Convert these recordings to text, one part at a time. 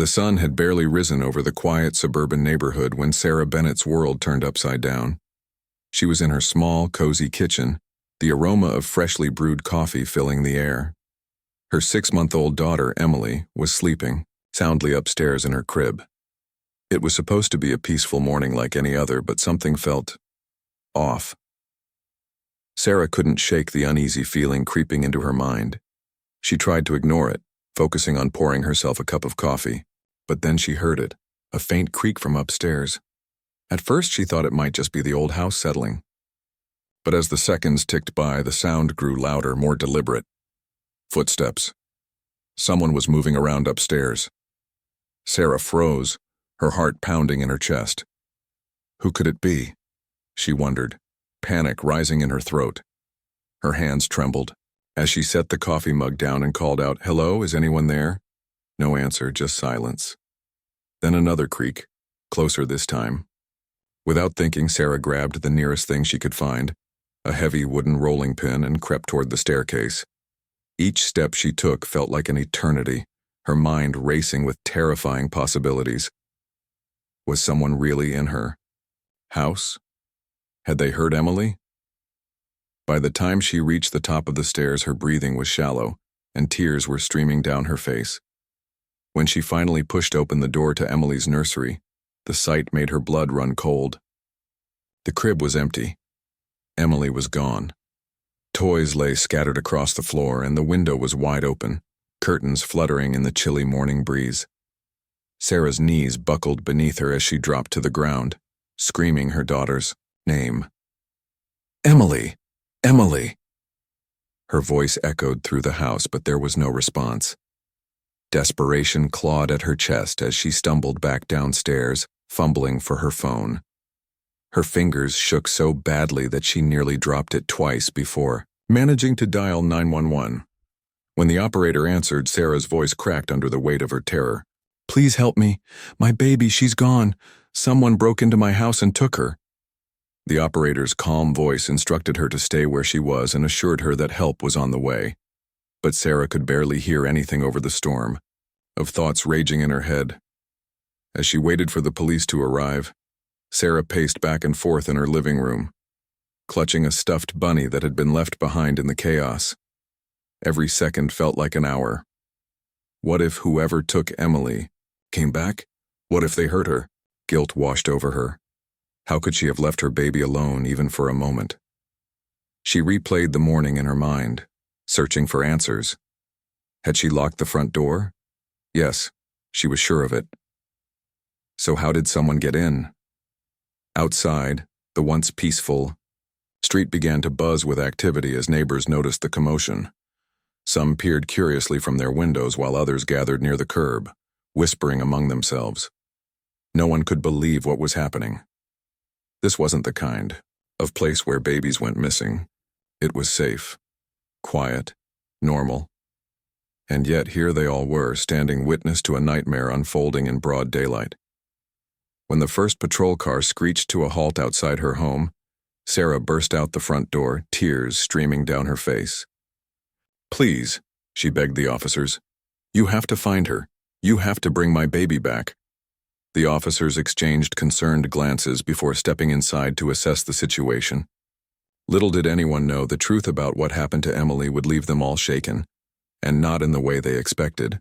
The sun had barely risen over the quiet suburban neighborhood when Sarah Bennett's world turned upside down. She was in her small, cozy kitchen, the aroma of freshly brewed coffee filling the air. Her 6-month-old daughter, Emily, was sleeping, soundly upstairs in her crib. It was supposed to be a peaceful morning like any other, but something felt off. Sarah couldn't shake the uneasy feeling creeping into her mind. She tried to ignore it, focusing on pouring herself a cup of coffee, but then she heard it, a faint creak from upstairs. At first she thought it might just be the old house settling. But as the seconds ticked by, the sound grew louder, more deliberate. Footsteps. Someone was moving around upstairs. Sarah froze, her heart pounding in her chest. Who could it be? She wondered, panic rising in her throat. Her hands trembled as she set the coffee mug down and called out, "Hello, is anyone there?" No answer, just silence. Then another creak, closer this time. Without thinking, Sarah grabbed the nearest thing she could find, a heavy wooden rolling pin, and crept toward the staircase. Each step she took felt like an eternity, her mind racing with terrifying possibilities. Was someone really in her house? Had they heard Emily? By the time she reached the top of the stairs, her breathing was shallow, and tears were streaming down her face. When she finally pushed open the door to Emily's nursery, the sight made her blood run cold. The crib was empty. Emily was gone. Toys lay scattered across the floor, and the window was wide open, curtains fluttering in the chilly morning breeze. Sarah's knees buckled beneath her as she dropped to the ground, screaming her daughter's name. "Emily! Emily!" Her voice echoed through the house, but there was no response. Desperation clawed at her chest as she stumbled back downstairs, fumbling for her phone. Her fingers shook so badly that she nearly dropped it twice before managing to dial 911. When the operator answered, Sarah's voice cracked under the weight of her terror. "Please help me. My baby, she's gone. Someone broke into my house and took her." The operator's calm voice instructed her to stay where she was and assured her that help was on the way. But Sarah could barely hear anything over the storm of thoughts raging in her head. As she waited for the police to arrive, Sarah paced back and forth in her living room, clutching a stuffed bunny that had been left behind in the chaos. Every second felt like an hour. What if whoever took Emily came back? What if they hurt her? Guilt washed over her. How could she have left her baby alone even for a moment? She replayed the morning in her mind, searching for answers. Had she locked the front door? Yes, she was sure of it. So how did someone get in? Outside, the once peaceful street began to buzz with activity as neighbors noticed the commotion. Some peered curiously from their windows while others gathered near the curb, whispering among themselves. No one could believe what was happening. This wasn't the kind of place where babies went missing. It was safe, quiet, normal. And yet here they all were, standing witness to a nightmare unfolding in broad daylight. When the first patrol car screeched to a halt outside her home, Sarah burst out the front door, tears streaming down her face. "Please," she begged the officers. "You have to find her. You have to bring my baby back." The officers exchanged concerned glances before stepping inside to assess the situation. Little did anyone know the truth about what happened to Emily would leave them all shaken, and not in the way they expected.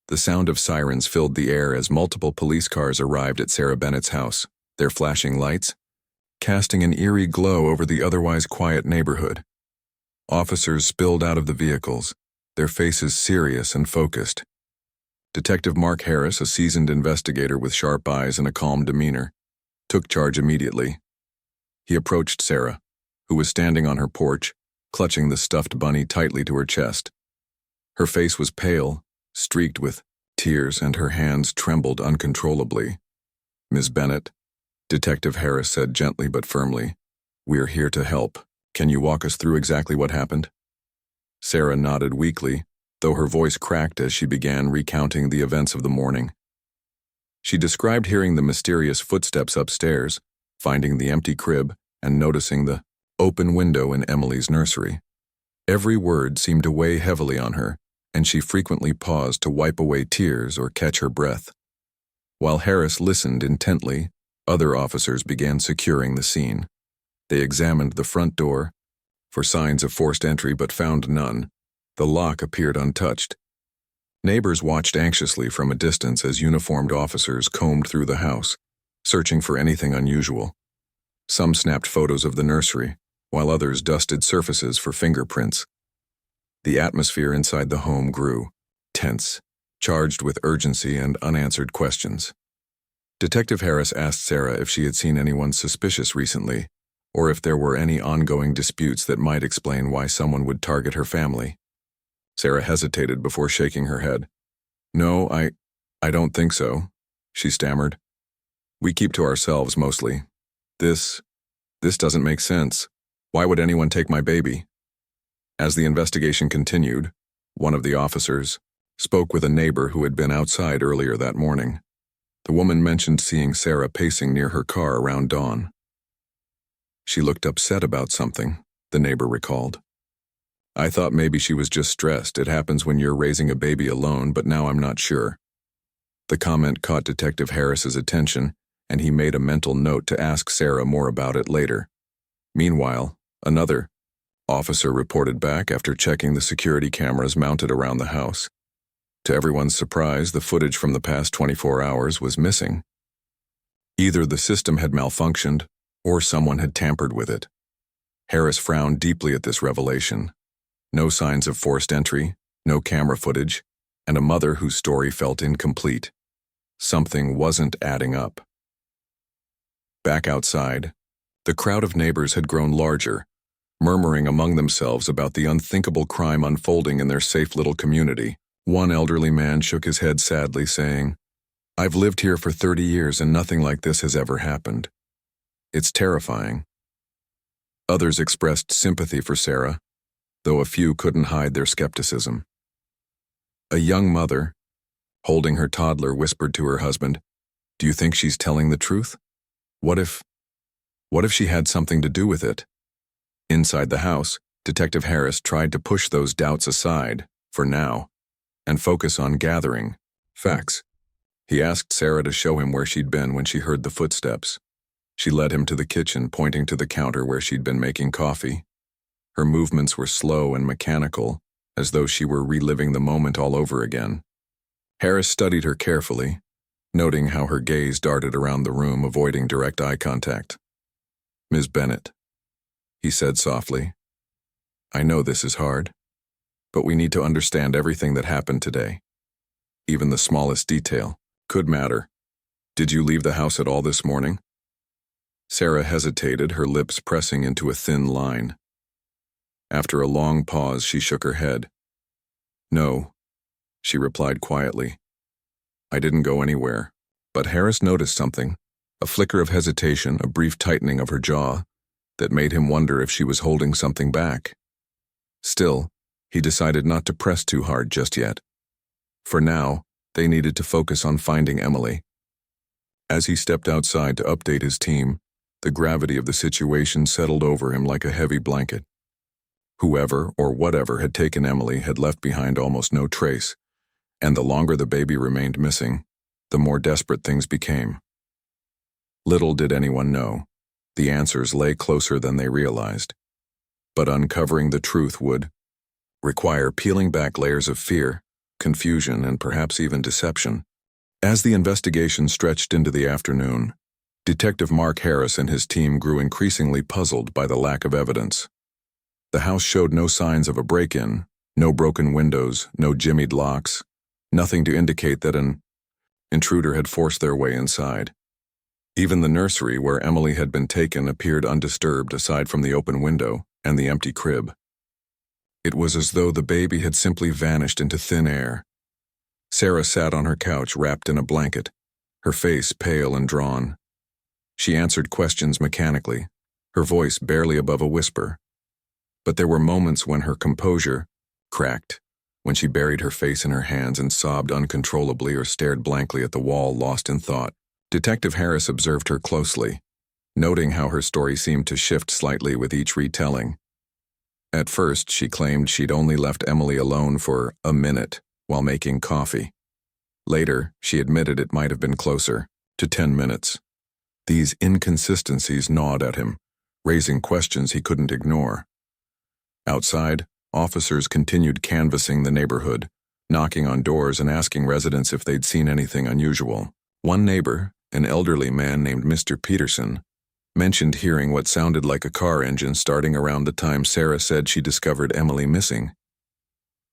The sound of sirens filled the air as multiple police cars arrived at Sarah Bennett's house, their flashing lights casting an eerie glow over the otherwise quiet neighborhood. Officers spilled out of the vehicles, their faces serious and focused. Detective Mark Harris, a seasoned investigator with sharp eyes and a calm demeanor, took charge immediately. He approached Sarah, who was standing on her porch, clutching the stuffed bunny tightly to her chest. Her face was pale, streaked with tears, and her hands trembled uncontrollably. "Ms. Bennett," Detective Harris said gently but firmly, "we're here to help. Can you walk us through exactly what happened?" Sarah nodded weakly, though her voice cracked as she began recounting the events of the morning. She described hearing the mysterious footsteps upstairs, finding the empty crib, and noticing the open window in Emily's nursery. Every word seemed to weigh heavily on her, and she frequently paused to wipe away tears or catch her breath. While Harris listened intently, other officers began securing the scene. They examined the front door for signs of forced entry but found none. The lock appeared untouched. Neighbors watched anxiously from a distance as uniformed officers combed through the house, searching for anything unusual. Some snapped photos of the nursery, while others dusted surfaces for fingerprints. The atmosphere inside the home grew tense, charged with urgency and unanswered questions. Detective Harris asked Sarah if she had seen anyone suspicious recently, or if there were any ongoing disputes that might explain why someone would target her family. Sarah hesitated before shaking her head. "No, I don't think so," she stammered. "We keep to ourselves mostly. This doesn't make sense. Why would anyone take my baby?" As the investigation continued, one of the officers spoke with a neighbor who had been outside earlier that morning. The woman mentioned seeing Sarah pacing near her car around dawn. "She looked upset about something," the neighbor recalled. "I thought maybe she was just stressed. It happens when you're raising a baby alone, but now I'm not sure." The comment caught Detective Harris's attention, and he made a mental note to ask Sarah more about it later. Meanwhile, another officer reported back after checking the security cameras mounted around the house. To everyone's surprise, the footage from the past 24 hours was missing. Either the system had malfunctioned, or someone had tampered with it. Harris frowned deeply at this revelation. No signs of forced entry, no camera footage, and a mother whose story felt incomplete. Something wasn't adding up. Back outside, the crowd of neighbors had grown larger, murmuring among themselves about the unthinkable crime unfolding in their safe little community. One elderly man shook his head sadly, saying, "I've lived here for 30 years and nothing like this has ever happened. It's terrifying." Others expressed sympathy for Sarah, though a few couldn't hide their skepticism. A young mother, holding her toddler, whispered to her husband, "Do you think she's telling the truth? What if she had something to do with it?" Inside the house, Detective Harris tried to push those doubts aside, for now, and focus on gathering facts. He asked Sarah to show him where she'd been when she heard the footsteps. She led him to the kitchen, pointing to the counter where she'd been making coffee. Her movements were slow and mechanical, as though she were reliving the moment all over again. Harris studied her carefully, noting how her gaze darted around the room, avoiding direct eye contact. "Ms. Bennett," he said softly, "I know this is hard, but we need to understand everything that happened today. Even the smallest detail could matter. Did you leave the house at all this morning?" Sarah hesitated, her lips pressing into a thin line. After a long pause, she shook her head. "No," she replied quietly. "I didn't go anywhere." But Harris noticed something, a flicker of hesitation, a brief tightening of her jaw, that made him wonder if she was holding something back. Still, he decided not to press too hard just yet. For now, they needed to focus on finding Emily. As he stepped outside to update his team, the gravity of the situation settled over him like a heavy blanket. Whoever or whatever had taken Emily had left behind almost no trace, and the longer the baby remained missing, the more desperate things became. Little did anyone know, the answers lay closer than they realized. But uncovering the truth would require peeling back layers of fear, confusion, and perhaps even deception. As the investigation stretched into the afternoon, Detective Mark Harris and his team grew increasingly puzzled by the lack of evidence. The house showed no signs of a break-in, no broken windows, no jimmied locks, nothing to indicate that an intruder had forced their way inside. Even the nursery where Emily had been taken appeared undisturbed aside from the open window and the empty crib. It was as though the baby had simply vanished into thin air. Sarah sat on her couch wrapped in a blanket, her face pale and drawn. She answered questions mechanically, her voice barely above a whisper. But there were moments when her composure cracked, when she buried her face in her hands and sobbed uncontrollably or stared blankly at the wall, lost in thought. Detective Harris observed her closely, noting how her story seemed to shift slightly with each retelling. At first, she claimed she'd only left Emily alone for a minute while making coffee. Later, she admitted it might have been closer to 10 minutes. These inconsistencies gnawed at him, raising questions he couldn't ignore. Outside, officers continued canvassing the neighborhood, knocking on doors and asking residents if they'd seen anything unusual. One neighbor, an elderly man named Mr. Peterson, mentioned hearing what sounded like a car engine starting around the time Sarah said she discovered Emily missing.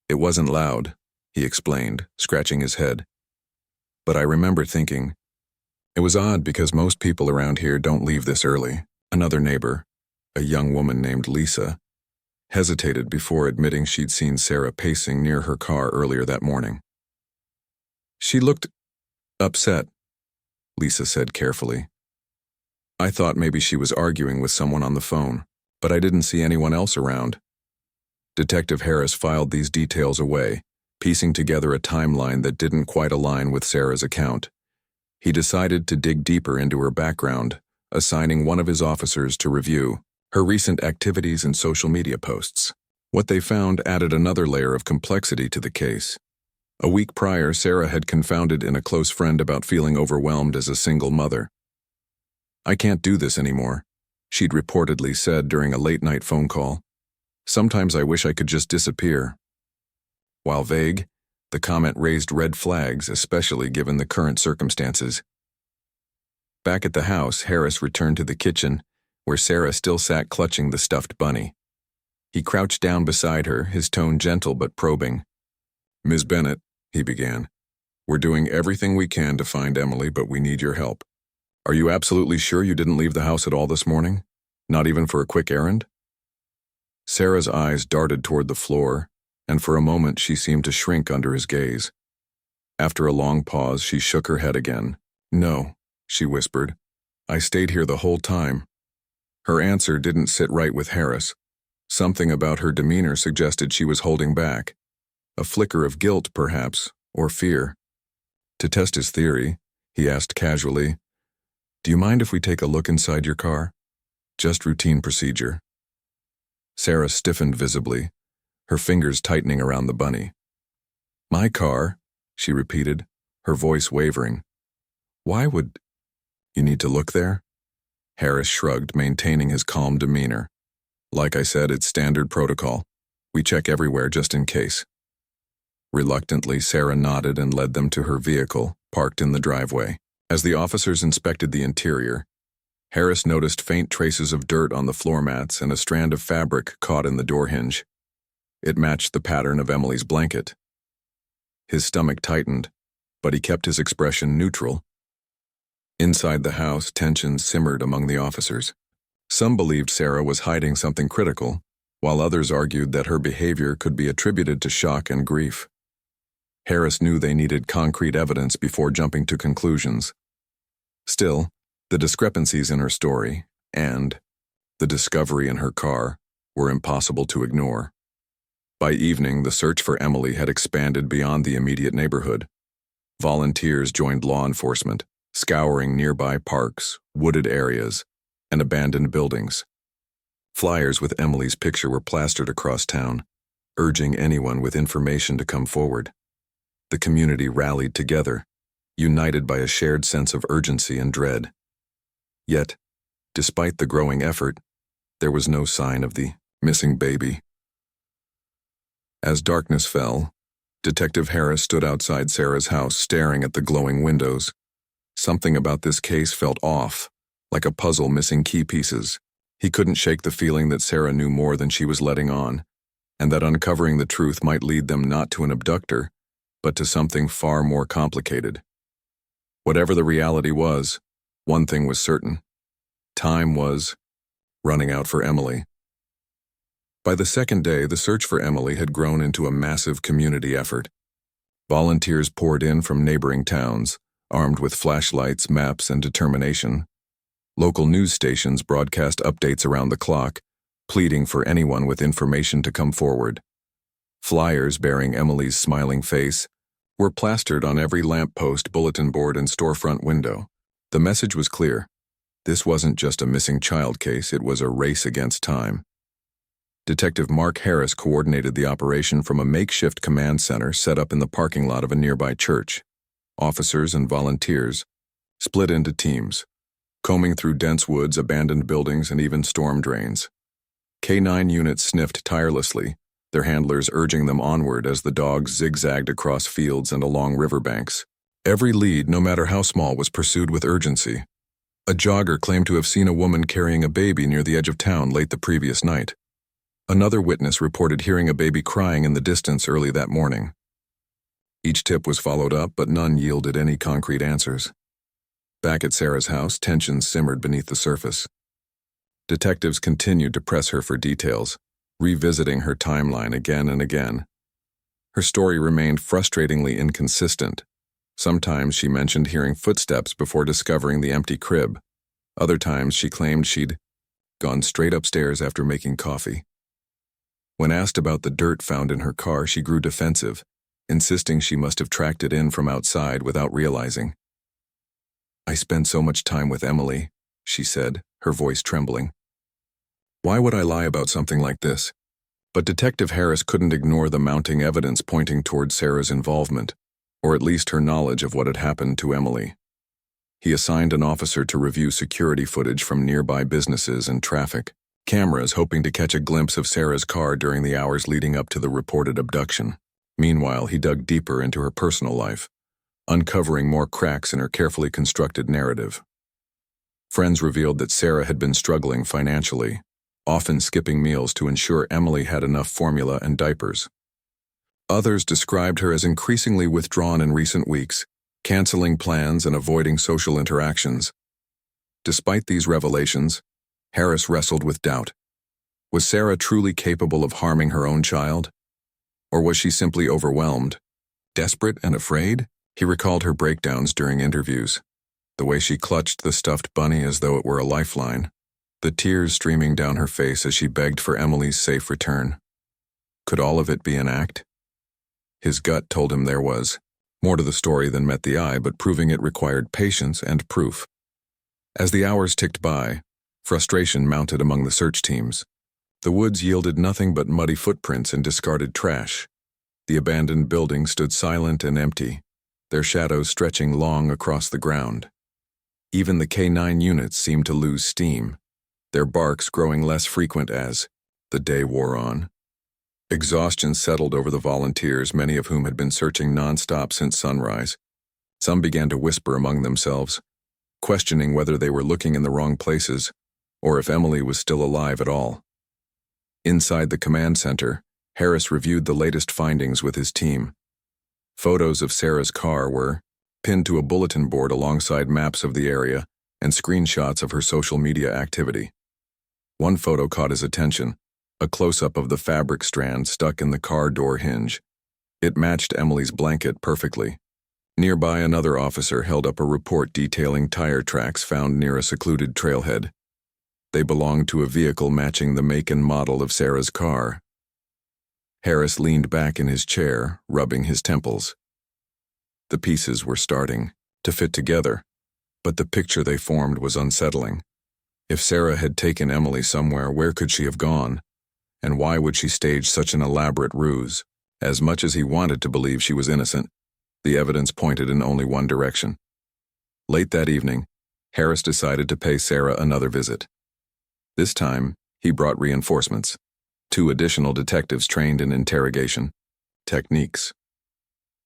It wasn't loud, he explained, scratching his head. But I remember thinking, it was odd because most people around here don't leave this early. Another neighbor, a young woman named Lisa, hesitated before admitting she'd seen Sarah pacing near her car earlier that morning. She looked upset, Lisa said carefully. I thought maybe she was arguing with someone on the phone, but I didn't see anyone else around. Detective Harris filed these details away, piecing together a timeline that didn't quite align with Sarah's account. He decided to dig deeper into her background, assigning one of his officers to review her recent activities and social media posts. What they found added another layer of complexity to the case. A week prior, Sarah had confided in a close friend about feeling overwhelmed as a single mother. I can't do this anymore, she'd reportedly said during a late-night phone call. Sometimes I wish I could just disappear. While vague, the comment raised red flags, especially given the current circumstances. Back at the house, Harris returned to the kitchen, where Sarah still sat clutching the stuffed bunny. He crouched down beside her, his tone gentle but probing. Ms. Bennett, he began, we're doing everything we can to find Emily, but we need your help. Are you absolutely sure you didn't leave the house at all this morning? Not even for a quick errand? Sarah's eyes darted toward the floor, and for a moment she seemed to shrink under his gaze. After a long pause, she shook her head again. No, she whispered. I stayed here the whole time. Her answer didn't sit right with Harris. Something about her demeanor suggested she was holding back. A flicker of guilt, perhaps, or fear. To test his theory, he asked casually, Do you mind if we take a look inside your car? Just routine procedure. Sarah stiffened visibly, her fingers tightening around the bunny. My car, she repeated, her voice wavering. Why would you need to look there? Harris shrugged, maintaining his calm demeanor. Like I said, it's standard protocol. We check everywhere just in case. Reluctantly, Sarah nodded and led them to her vehicle, parked in the driveway. As the officers inspected the interior, Harris noticed faint traces of dirt on the floor mats and a strand of fabric caught in the door hinge. It matched the pattern of Emily's blanket. His stomach tightened, but he kept his expression neutral. Inside the house, tension simmered among the officers. Some believed Sarah was hiding something critical, while others argued that her behavior could be attributed to shock and grief. Harris knew they needed concrete evidence before jumping to conclusions. Still, the discrepancies in her story, and the discovery in her car, were impossible to ignore. By evening, the search for Emily had expanded beyond the immediate neighborhood. Volunteers joined law enforcement, scouring nearby parks, wooded areas, and abandoned buildings. Flyers with Emily's picture were plastered across town, urging anyone with information to come forward. The community rallied together, united by a shared sense of urgency and dread. Yet, despite the growing effort, there was no sign of the missing baby. As darkness fell, Detective Harris stood outside Sarah's house staring at the glowing windows. Something about this case felt off, like a puzzle missing key pieces. He couldn't shake the feeling that Sarah knew more than she was letting on, and that uncovering the truth might lead them not to an abductor, but to something far more complicated. Whatever the reality was, one thing was certain. Time was running out for Emily. By the second day, the search for Emily had grown into a massive community effort. Volunteers poured in from neighboring towns, armed with flashlights, maps, and determination. Local news stations broadcast updates around the clock, pleading for anyone with information to come forward. Flyers bearing Emily's smiling face were plastered on every lamppost, bulletin board, and storefront window. The message was clear. This wasn't just a missing child case, it was a race against time. Detective Mark Harris coordinated the operation from a makeshift command center set up in the parking lot of a nearby church. Officers and volunteers split into teams, combing through dense woods, abandoned buildings, and even storm drains. K-9 units sniffed tirelessly, their handlers urging them onward as the dogs zigzagged across fields and along riverbanks. Every lead, no matter how small, was pursued with urgency. A jogger claimed to have seen a woman carrying a baby near the edge of town late the previous night. Another witness reported hearing a baby crying in the distance early that morning. Each tip was followed up, but none yielded any concrete answers. Back at Sarah's house, tensions simmered beneath the surface. Detectives continued to press her for details, revisiting her timeline again and again. Her story remained frustratingly inconsistent. Sometimes she mentioned hearing footsteps before discovering the empty crib. Other times she claimed she'd gone straight upstairs after making coffee. When asked about the dirt found in her car, she grew defensive, insisting she must have tracked it in from outside without realizing. "I spend so much time with Emily," she said, her voice trembling. "Why would I lie about something like this?" But Detective Harris couldn't ignore the mounting evidence pointing toward Sarah's involvement, or at least her knowledge of what had happened to Emily. He assigned an officer to review security footage from nearby businesses and traffic cameras, hoping to catch a glimpse of Sarah's car during the hours leading up to the reported abduction. Meanwhile, he dug deeper into her personal life, uncovering more cracks in her carefully constructed narrative. Friends revealed that Sarah had been struggling financially, often skipping meals to ensure Emily had enough formula and diapers. Others described her as increasingly withdrawn in recent weeks, canceling plans and avoiding social interactions. Despite these revelations, Harris wrestled with doubt. Was Sarah truly capable of harming her own child? Or was she simply overwhelmed, desperate and afraid? He recalled her breakdowns during interviews, the way she clutched the stuffed bunny as though it were a lifeline, the tears streaming down her face as she begged for Emily's safe return. Could all of it be an act? His gut told him there was more to the story than met the eye, but proving it required patience and proof. As the hours ticked by, frustration mounted among the search teams. The woods yielded nothing but muddy footprints and discarded trash. The abandoned buildings stood silent and empty, their shadows stretching long across the ground. Even the K-9 units seemed to lose steam, their barks growing less frequent as the day wore on. Exhaustion settled over the volunteers, many of whom had been searching nonstop since sunrise. Some began to whisper among themselves, questioning whether they were looking in the wrong places or if Emily was still alive at all. Inside the command center, Harris reviewed the latest findings with his team. Photos of Sarah's car were pinned to a bulletin board alongside maps of the area and screenshots of her social media activity. One photo caught his attention, a close-up of the fabric strand stuck in the car door hinge. It matched Emily's blanket perfectly. Nearby, another officer held up a report detailing tire tracks found near a secluded trailhead. They belonged to a vehicle matching the make and model of Sarah's car. Harris leaned back in his chair, rubbing his temples. The pieces were starting to fit together, but the picture they formed was unsettling. If Sarah had taken Emily somewhere, where could she have gone? And why would she stage such an elaborate ruse? As much as he wanted to believe she was innocent, the evidence pointed in only one direction. Late that evening, Harris decided to pay Sarah another visit. This time, he brought reinforcements. 2 additional detectives trained in interrogation techniques.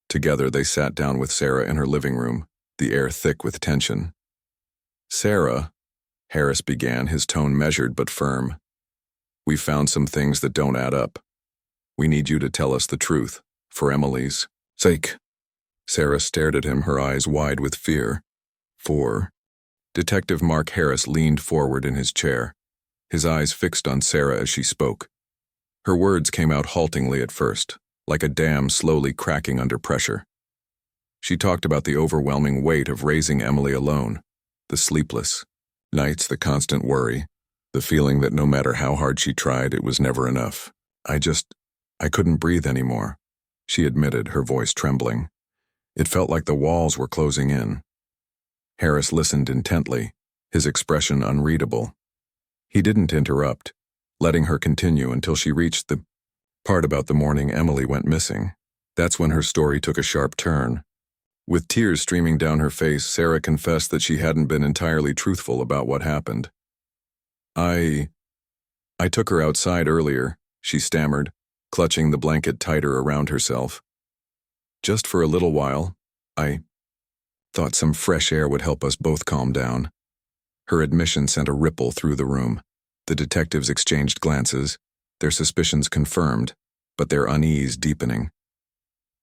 Together, they sat down with Sarah in her living room, the air thick with tension. "Sarah," Harris began, his tone measured but firm, "we found some things that don't add up. We need you to tell us the truth, for Emily's sake." Sarah stared at him, her eyes wide with fear. Detective Mark Harris leaned forward in his chair, his eyes fixed on Sarah as she spoke. Her words came out haltingly at first, like a dam slowly cracking under pressure. She talked about the overwhelming weight of raising Emily alone, the sleepless nights, the constant worry, the feeling that no matter how hard she tried, it was never enough. I couldn't breathe anymore," she admitted, her voice trembling. It felt like the walls were closing in. Harris listened intently, his expression unreadable. He didn't interrupt, letting her continue until she reached the part about the morning Emily went missing. That's when her story took a sharp turn. With tears streaming down her face, Sarah confessed that she hadn't been entirely truthful about what happened. I took her outside earlier, she stammered, clutching the blanket tighter around herself. Just for a little while. I thought some fresh air would help us both calm down. Her admission sent a ripple through the room. The detectives exchanged glances, their suspicions confirmed, but their unease deepening.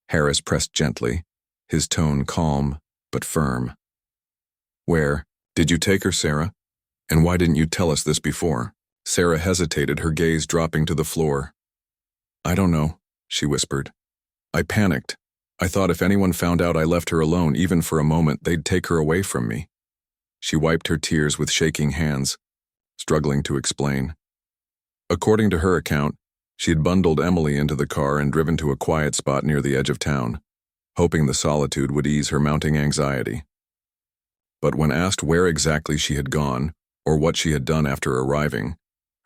Harris pressed gently, his tone calm but firm. Where did you take her, Sarah? And why didn't you tell us this before? Sarah hesitated, her gaze dropping to the floor. I don't know, she whispered. I panicked. I thought if anyone found out I left her alone even for a moment, they'd take her away from me. She wiped her tears with shaking hands, struggling to explain. According to her account, she had bundled Emily into the car and driven to a quiet spot near the edge of town, hoping the solitude would ease her mounting anxiety. But when asked where exactly she had gone, or what she had done after arriving,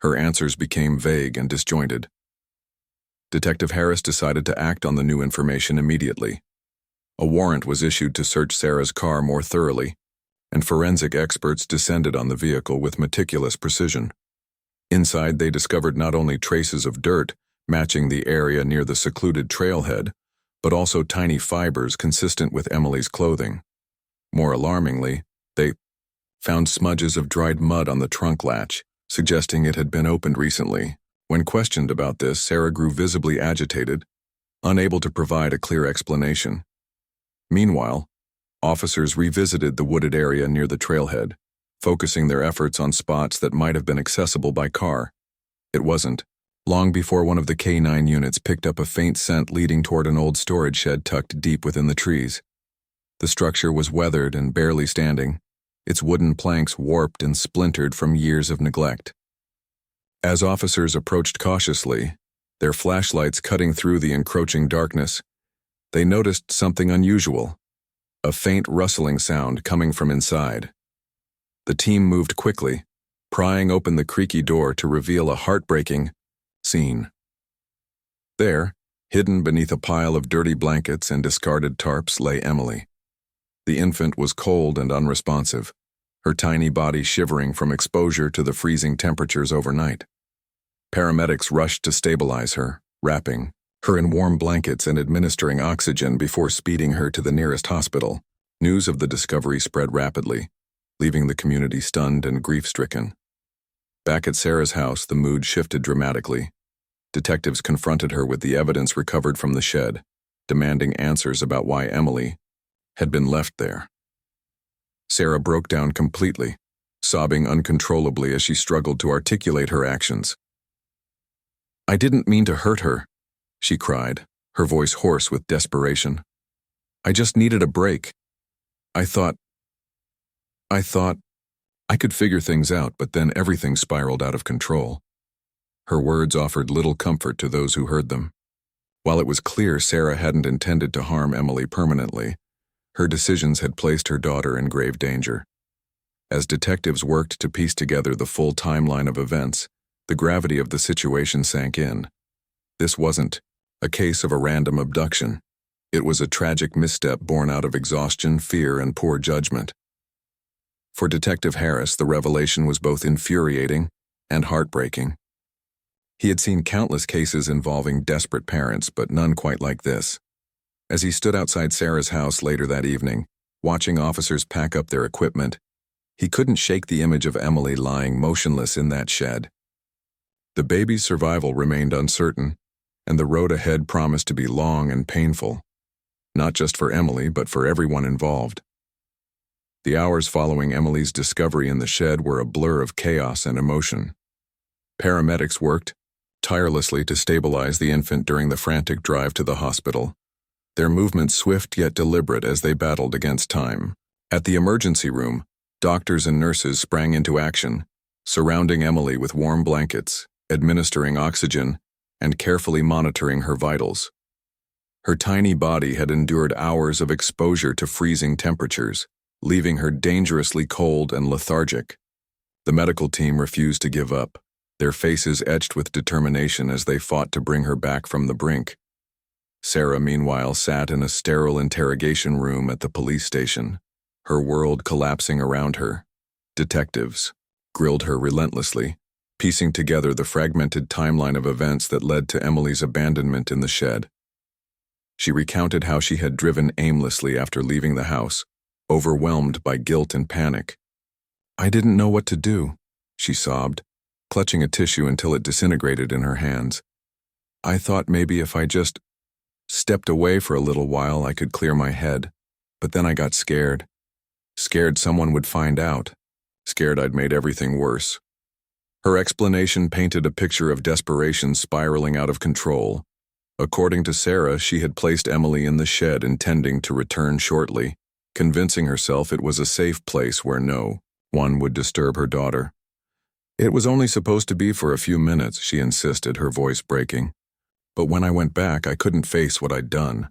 her answers became vague and disjointed. Detective Harris decided to act on the new information immediately. A warrant was issued to search Sarah's car more thoroughly, and forensic experts descended on the vehicle with meticulous precision. Inside, they discovered not only traces of dirt matching the area near the secluded trailhead, but also tiny fibers consistent with Emily's clothing. More alarmingly, they found smudges of dried mud on the trunk latch, suggesting it had been opened recently. When questioned about this, Sarah grew visibly agitated, unable to provide a clear explanation. Meanwhile, officers revisited the wooded area near the trailhead, focusing their efforts on spots that might have been accessible by car. It wasn't. Long before one of the K9 units picked up a faint scent leading toward an old storage shed tucked deep within the trees. The structure was weathered and barely standing, its wooden planks warped and splintered from years of neglect. As officers approached cautiously, their flashlights cutting through the encroaching darkness, they noticed something unusual, a faint rustling sound coming from inside. The team moved quickly, prying open the creaky door to reveal a heartbreaking scene. There, hidden beneath a pile of dirty blankets and discarded tarps, lay Emily. The infant was cold and unresponsive, her tiny body shivering from exposure to the freezing temperatures overnight. Paramedics rushed to stabilize her, wrapping her in warm blankets and administering oxygen before speeding her to the nearest hospital. News of the discovery spread rapidly, leaving the community stunned and grief-stricken. Back at Sarah's house, the mood shifted dramatically. Detectives confronted her with the evidence recovered from the shed, demanding answers about why Emily had been left there. Sarah broke down completely, sobbing uncontrollably as she struggled to articulate her actions. I didn't mean to hurt her, she cried, her voice hoarse with desperation. I just needed a break. I thought I could figure things out, but then everything spiraled out of control. Her words offered little comfort to those who heard them. While it was clear Sarah hadn't intended to harm Emily permanently, her decisions had placed her daughter in grave danger. As detectives worked to piece together the full timeline of events, the gravity of the situation sank in. This wasn't a case of a random abduction. It was a tragic misstep born out of exhaustion, fear, and poor judgment. For Detective Harris, the revelation was both infuriating and heartbreaking. He had seen countless cases involving desperate parents, but none quite like this. As he stood outside Sarah's house later that evening, watching officers pack up their equipment, he couldn't shake the image of Emily lying motionless in that shed. The baby's survival remained uncertain, and the road ahead promised to be long and painful, not just for Emily, but for everyone involved. The hours following Emily's discovery in the shed were a blur of chaos and emotion. Paramedics worked tirelessly to stabilize the infant during the frantic drive to the hospital, their movements swift yet deliberate as they battled against time. At the emergency room, doctors and nurses sprang into action, surrounding Emily with warm blankets, administering oxygen, and carefully monitoring her vitals. Her tiny body had endured hours of exposure to freezing temperatures, leaving her dangerously cold and lethargic. The medical team refused to give up, their faces etched with determination as they fought to bring her back from the brink. Sarah, meanwhile, sat in a sterile interrogation room at the police station, her world collapsing around her. Detectives grilled her relentlessly, piecing together the fragmented timeline of events that led to Emily's abandonment in the shed. She recounted how she had driven aimlessly after leaving the house, overwhelmed by guilt and panic. "I didn't know what to do," she sobbed, clutching a tissue until it disintegrated in her hands. "I thought maybe if I just stepped away for a little while I could clear my head, but then I got scared. Scared someone would find out. Scared I'd made everything worse." Her explanation painted a picture of desperation spiraling out of control. According to Sarah, she had placed Emily in the shed intending to return shortly, convincing herself it was a safe place where no one would disturb her daughter. "It was only supposed to be for a few minutes," she insisted, her voice breaking. "But when I went back, I couldn't face what I'd done.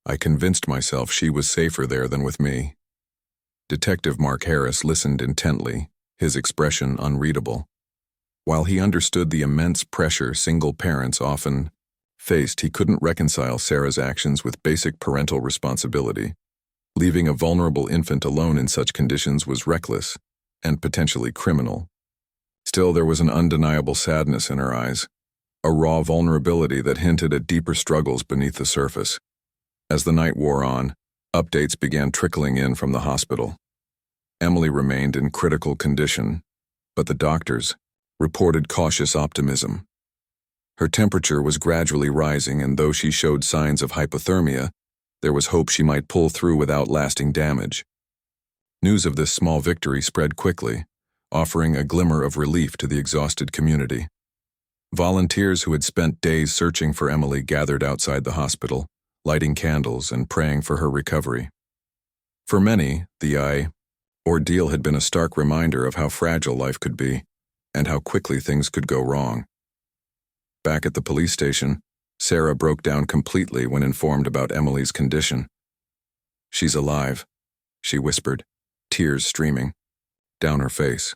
I convinced myself she was safer there than with me." Detective Mark Harris listened intently, his expression unreadable. While he understood the immense pressure single parents often faced, he couldn't reconcile Sarah's actions with basic parental responsibility. Leaving a vulnerable infant alone in such conditions was reckless and potentially criminal. Still, there was an undeniable sadness in her eyes, a raw vulnerability that hinted at deeper struggles beneath the surface. As the night wore on, updates began trickling in from the hospital. Emily remained in critical condition, but the doctors reported cautious optimism. Her temperature was gradually rising, and though she showed signs of hypothermia, there was hope she might pull through without lasting damage. News of this small victory spread quickly, offering a glimmer of relief to the exhausted community. Volunteers who had spent days searching for Emily gathered outside the hospital, lighting candles and praying for her recovery. For many, the ordeal had been a stark reminder of how fragile life could be, and how quickly things could go wrong. Back at the police station, Sarah broke down completely when informed about Emily's condition. "She's alive," she whispered, tears streaming down her face.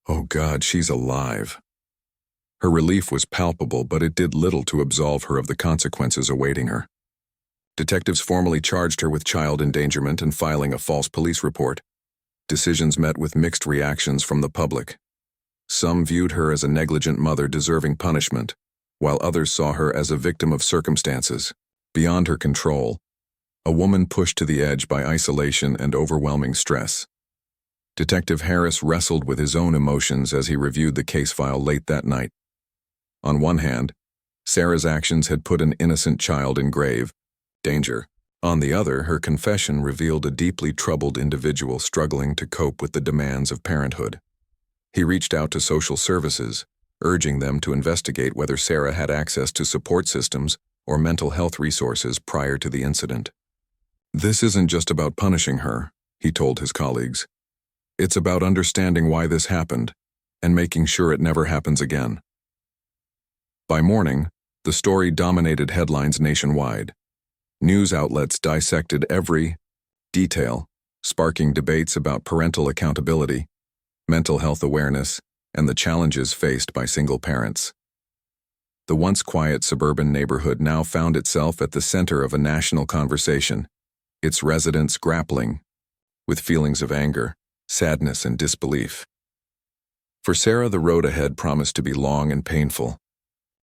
"Oh God, she's alive." Her relief was palpable, but it did little to absolve her of the consequences awaiting her. Detectives formally charged her with child endangerment and filing a false police report. Decisions met with mixed reactions from the public. Some viewed her as a negligent mother deserving punishment, while others saw her as a victim of circumstances beyond her control, a woman pushed to the edge by isolation and overwhelming stress. Detective Harris wrestled with his own emotions as he reviewed the case file late that night. On one hand, Sarah's actions had put an innocent child in grave danger. On the other, her confession revealed a deeply troubled individual struggling to cope with the demands of parenthood. He reached out to social services, urging them to investigate whether Sarah had access to support systems or mental health resources prior to the incident. "This isn't just about punishing her," he told his colleagues. "It's about understanding why this happened and making sure it never happens again." By morning, the story dominated headlines nationwide. News outlets dissected every detail, sparking debates about parental accountability, mental health awareness, and the challenges faced by single parents. The once quiet suburban neighborhood now found itself at the center of a national conversation, its residents grappling with feelings of anger, sadness, and disbelief. For Sarah, the road ahead promised to be long and painful.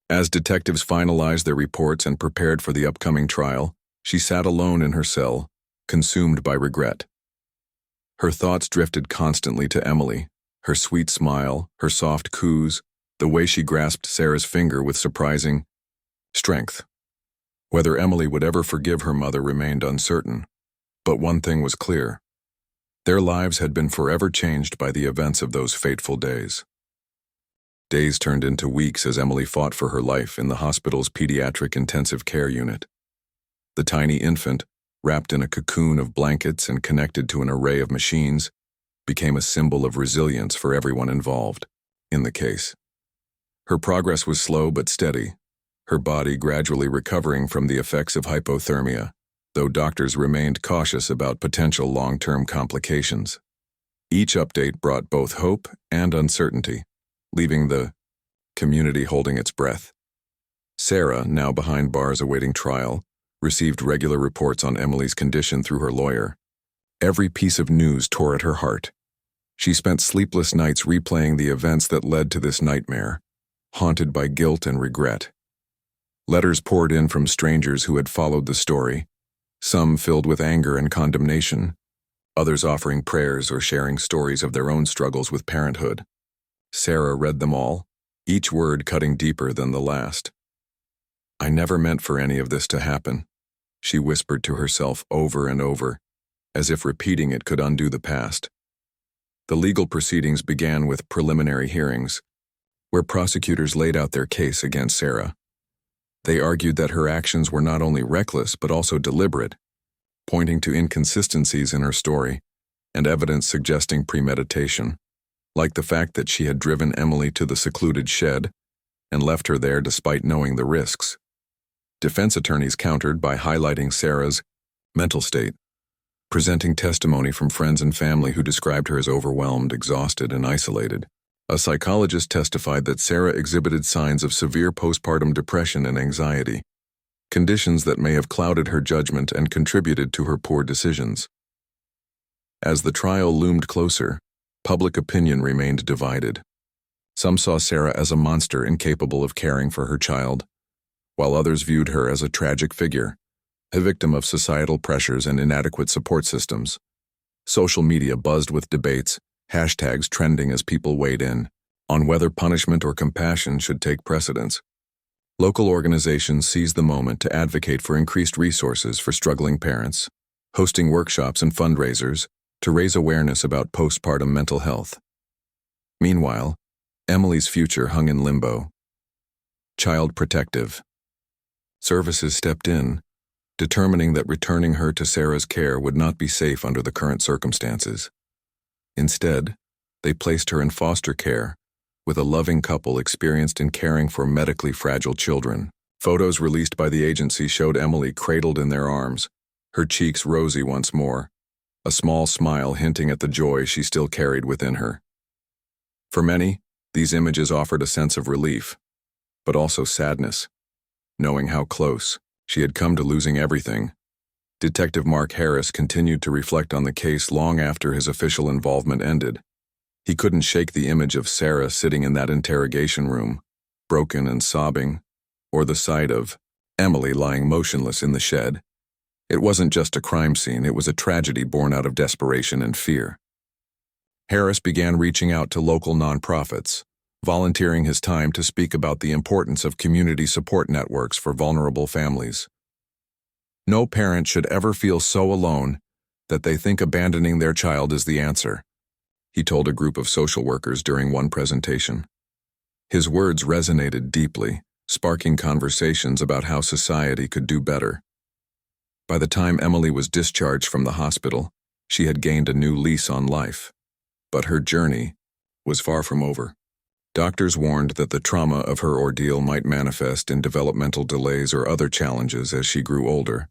As detectives finalized their reports and prepared for the upcoming trial, she sat alone in her cell, consumed by regret. Her thoughts drifted constantly to Emily, her sweet smile, her soft coos, the way she grasped Sarah's finger with surprising strength. Whether Emily would ever forgive her mother remained uncertain, but one thing was clear. Their lives had been forever changed by the events of those fateful days. Days turned into weeks as Emily fought for her life in the hospital's pediatric intensive care unit. The tiny infant, wrapped in a cocoon of blankets and connected to an array of machines, became a symbol of resilience for everyone involved in the case. Her progress was slow but steady, her body gradually recovering from the effects of hypothermia, though doctors remained cautious about potential long-term complications. Each update brought both hope and uncertainty, leaving the community holding its breath. Sarah, now behind bars awaiting trial, received regular reports on Emily's condition through her lawyer. Every piece of news tore at her heart. She spent sleepless nights replaying the events that led to this nightmare, haunted by guilt and regret. Letters poured in from strangers who had followed the story, some filled with anger and condemnation, others offering prayers or sharing stories of their own struggles with parenthood. Sarah read them all, each word cutting deeper than the last. "I never meant for any of this to happen," she whispered to herself over and over, as if repeating it could undo the past. The legal proceedings began with preliminary hearings, where prosecutors laid out their case against Sarah. They argued that her actions were not only reckless but also deliberate, pointing to inconsistencies in her story and evidence suggesting premeditation, like the fact that she had driven Emily to the secluded shed and left her there despite knowing the risks. Defense attorneys countered by highlighting Sarah's mental state, presenting testimony from friends and family who described her as overwhelmed, exhausted, and isolated. A psychologist testified that Sarah exhibited signs of severe postpartum depression and anxiety, conditions that may have clouded her judgment and contributed to her poor decisions. As the trial loomed closer, public opinion remained divided. Some saw Sarah as a monster incapable of caring for her child, while others viewed her as a tragic figure, a victim of societal pressures and inadequate support systems. Social media buzzed with debates, hashtags trending as people weighed in on whether punishment or compassion should take precedence. Local organizations seized the moment to advocate for increased resources for struggling parents, hosting workshops and fundraisers to raise awareness about postpartum mental health. Meanwhile, Emily's future hung in limbo. Child Protective Services stepped in, determining that returning her to Sarah's care would not be safe under the current circumstances. Instead, they placed her in foster care with a loving couple experienced in caring for medically fragile children. Photos released by the agency showed Emily cradled in their arms, her cheeks rosy once more, a small smile hinting at the joy she still carried within her. For many, these images offered a sense of relief, but also sadness, knowing how close she had come to losing everything. Detective Mark Harris continued to reflect on the case long after his official involvement ended. He couldn't shake the image of Sarah sitting in that interrogation room, broken and sobbing, or the sight of Emily lying motionless in the shed. It wasn't just a crime scene, it was a tragedy born out of desperation and fear. Harris began reaching out to local nonprofits, volunteering his time to speak about the importance of community support networks for vulnerable families. No parent should ever feel so alone that they think abandoning their child is the answer, he told a group of social workers during one presentation. His words resonated deeply, sparking conversations about how society could do better. By the time Emily was discharged from the hospital, she had gained a new lease on life. But her journey was far from over. Doctors warned that the trauma of her ordeal might manifest in developmental delays or other challenges as she grew older.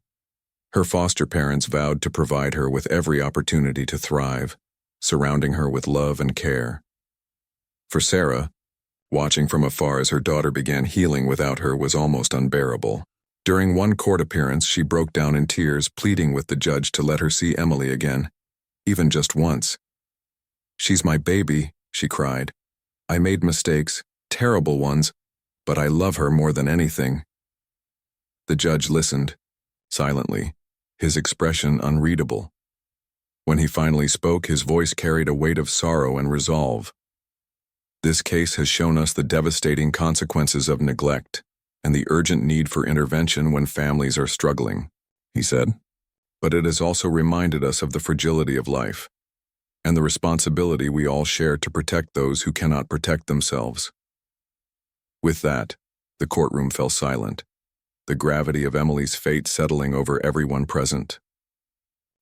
Her foster parents vowed to provide her with every opportunity to thrive, surrounding her with love and care. For Sarah, watching from afar as her daughter began healing without her was almost unbearable. During one court appearance, she broke down in tears, pleading with the judge to let her see Emily again, even just once. "She's my baby," she cried. "I made mistakes, terrible ones, but I love her more than anything." The judge listened, silently, his expression unreadable. When he finally spoke, his voice carried a weight of sorrow and resolve. "This case has shown us the devastating consequences of neglect and the urgent need for intervention when families are struggling," he said. "But it has also reminded us of the fragility of life and the responsibility we all share to protect those who cannot protect themselves." With that, the courtroom fell silent, the gravity of Emily's fate settling over everyone present.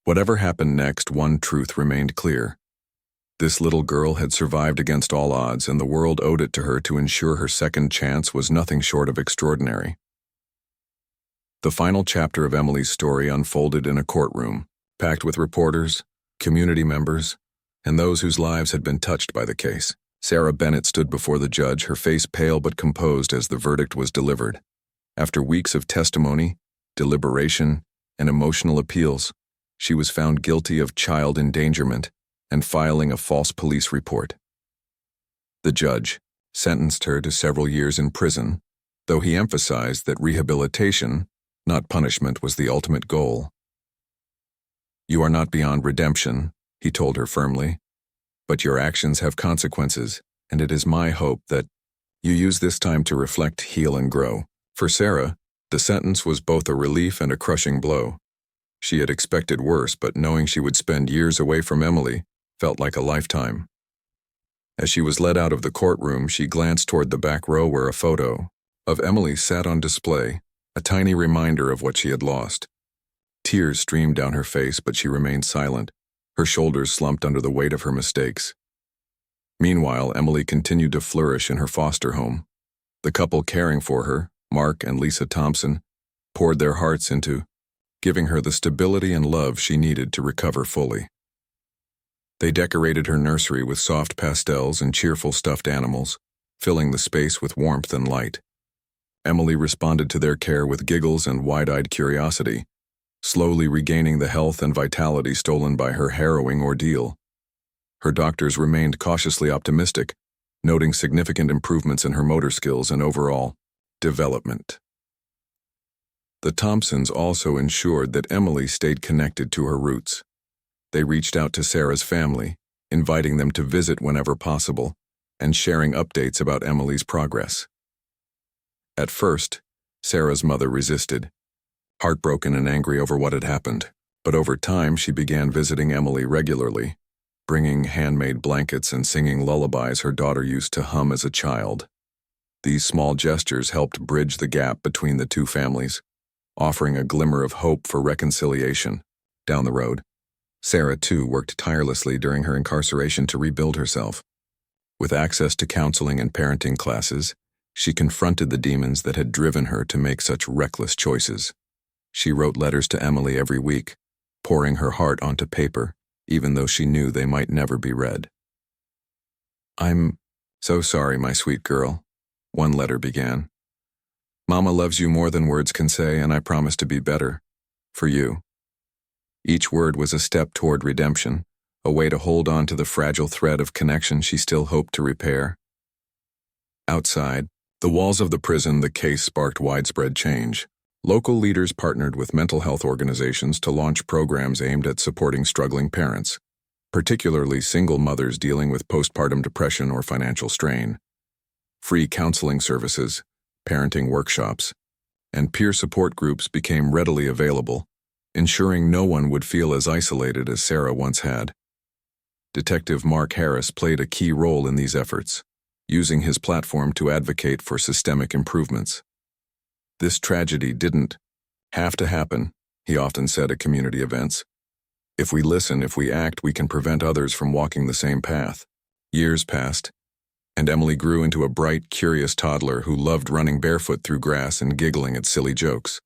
Whatever happened next, one truth remained clear. This little girl had survived against all odds, and the world owed it to her to ensure her second chance was nothing short of extraordinary. The final chapter of Emily's story unfolded in a courtroom, packed with reporters, community members, and those whose lives had been touched by the case. Sarah Bennett stood before the judge, her face pale but composed as the verdict was delivered. After weeks of testimony, deliberation, and emotional appeals, she was found guilty of child endangerment and filing a false police report. The judge sentenced her to several years in prison, though he emphasized that rehabilitation, not punishment, was the ultimate goal. "You are not beyond redemption," he told her firmly, "but your actions have consequences, and it is my hope that you use this time to reflect, heal, and grow." For Sarah, the sentence was both a relief and a crushing blow. She had expected worse, but knowing she would spend years away from Emily felt like a lifetime. As she was led out of the courtroom, she glanced toward the back row where a photo of Emily sat on display, a tiny reminder of what she had lost. Tears streamed down her face, but she remained silent, her shoulders slumped under the weight of her mistakes. Meanwhile, Emily continued to flourish in her foster home. The couple caring for her, Mark and Lisa Thompson, poured their hearts into giving her the stability and love she needed to recover fully. They decorated her nursery with soft pastels and cheerful stuffed animals, filling the space with warmth and light. Emily responded to their care with giggles and wide-eyed curiosity, slowly regaining the health and vitality stolen by her harrowing ordeal. Her doctors remained cautiously optimistic, noting significant improvements in her motor skills and overall development. The Thompsons also ensured that Emily stayed connected to her roots. They reached out to Sarah's family, inviting them to visit whenever possible, and sharing updates about Emily's progress. At first, Sarah's mother resisted, heartbroken and angry over what had happened, but over time she began visiting Emily regularly, bringing handmade blankets and singing lullabies her daughter used to hum as a child. These small gestures helped bridge the gap between the two families, offering a glimmer of hope for reconciliation. Down the road, Sarah, too, worked tirelessly during her incarceration to rebuild herself. With access to counseling and parenting classes, she confronted the demons that had driven her to make such reckless choices. She wrote letters to Emily every week, pouring her heart onto paper, even though she knew they might never be read. "I'm so sorry, my sweet girl," one letter began. "Mama loves you more than words can say, and I promise to be better for you." Each word was a step toward redemption, a way to hold on to the fragile thread of connection she still hoped to repair. Outside the walls of the prison, the case sparked widespread change. Local leaders partnered with mental health organizations to launch programs aimed at supporting struggling parents, particularly single mothers dealing with postpartum depression or financial strain. Free counseling services, parenting workshops, and peer support groups became readily available, ensuring no one would feel as isolated as Sarah once had. Detective Mark Harris played a key role in these efforts, using his platform to advocate for systemic improvements. "This tragedy didn't have to happen," he often said at community events. "If we listen, if we act, we can prevent others from walking the same path." Years passed, and Emily grew into a bright, curious toddler who loved running barefoot through grass and giggling at silly jokes.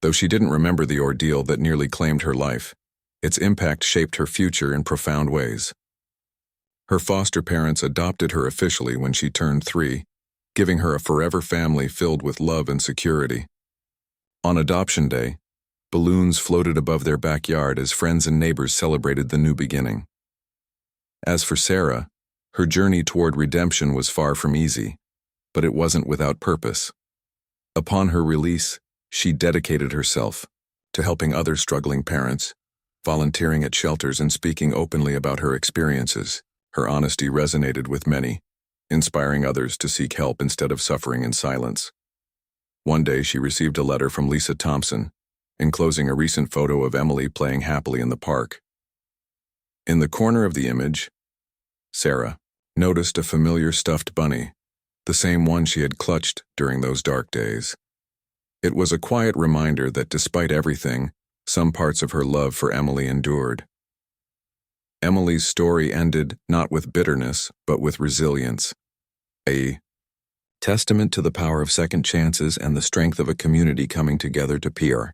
Though she didn't remember the ordeal that nearly claimed her life, its impact shaped her future in profound ways. Her foster parents adopted her officially when she turned 3, giving her a forever family filled with love and security. On adoption day, balloons floated above their backyard as friends and neighbors celebrated the new beginning. As for Sarah, her journey toward redemption was far from easy, but it wasn't without purpose. Upon her release, she dedicated herself to helping other struggling parents, volunteering at shelters and speaking openly about her experiences. Her honesty resonated with many, inspiring others to seek help instead of suffering in silence. One day she received a letter from Lisa Thompson, enclosing a recent photo of Emily playing happily in the park. In the corner of the image, Sarah noticed a familiar stuffed bunny, the same one she had clutched during those dark days. It was a quiet reminder that despite everything, some parts of her love for Emily endured. Emily's story ended not with bitterness, but with resilience, a testament to the power of second chances and the strength of a community coming together to peer.